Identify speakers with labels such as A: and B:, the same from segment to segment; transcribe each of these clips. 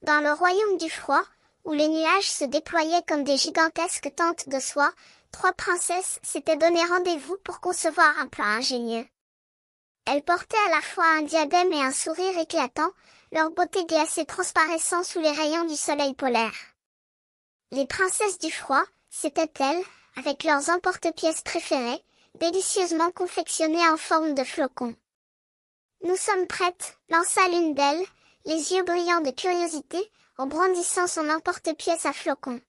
A: Dans le royaume du froid, où les nuages se déployaient comme des gigantesques tentes de soie, trois princesses s'étaient donné rendez-vous pour concevoir un plan ingénieux. Elles portaient à la fois un diadème et un sourire éclatant, leur beauté glacée transparaissant sous les rayons du soleil polaire. Les princesses du froid, c'étaient elles, avec leurs emporte-pièces préférés, délicieusement confectionnées en forme de flocons. Nous sommes prêtes, lança l'une d'elles, les yeux brillants de curiosité, en brandissant son emporte-pièce à flocons.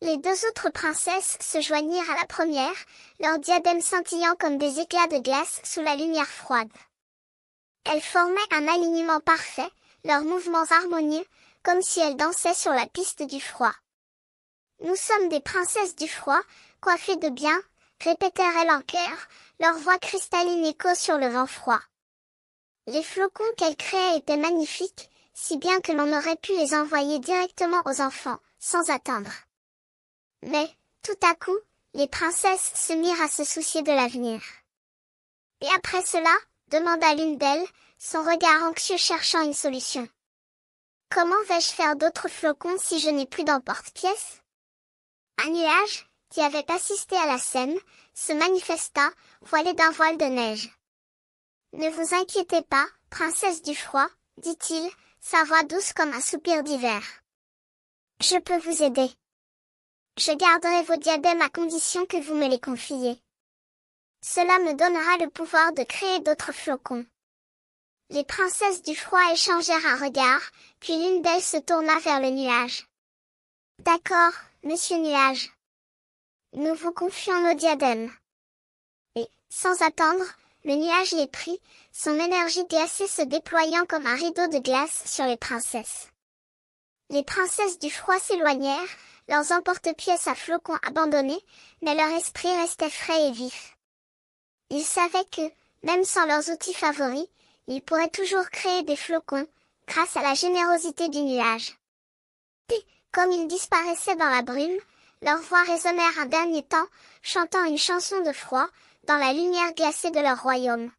A: Les deux autres princesses se joignirent à la première, leurs diadèmes scintillant comme des éclats de glace sous la lumière froide. Elles formaient un alignement parfait, leurs mouvements harmonieux, comme si elles dansaient sur la piste du froid. Nous sommes des princesses du froid, coiffées de bien, répétèrent-elles en chœur, leur voix cristalline écho sur le vent froid. Les flocons qu'elles créaient étaient magnifiques, si bien que l'on aurait pu les envoyer directement aux enfants, sans attendre. Mais, tout à coup, les princesses se mirent à se soucier de l'avenir. « Et après cela ?» demanda l'une d'elles, son regard anxieux cherchant une solution. « Comment vais-je faire d'autres flocons si je n'ai plus d'emporte-pièces ?» Un nuage, qui avait assisté à la scène, se manifesta, voilé d'un voile de neige. « Ne vous inquiétez pas, princesse du froid, dit-il, sa voix douce comme un soupir d'hiver. Je peux vous aider. Je garderai vos diadèmes à condition que vous me les confiez. Cela me donnera le pouvoir de créer d'autres flocons. » Les princesses du froid échangèrent un regard, puis l'une d'elles se tourna vers le nuage. « D'accord, monsieur nuage. Nous vous confions nos diadèmes. » Et, sans attendre, le nuage les prit, son énergie glacée se déployant comme un rideau de glace sur les princesses. Les princesses du froid s'éloignèrent, leurs emporte-pièces à flocons abandonnés, mais leur esprit restait frais et vif. Ils savaient que, même sans leurs outils favoris, ils pourraient toujours créer des flocons, grâce à la générosité du nuage. Puis, comme ils disparaissaient dans la brume, leurs voix résonnèrent un dernier temps, chantant une chanson de froid, dans la lumière glacée de leur royaume.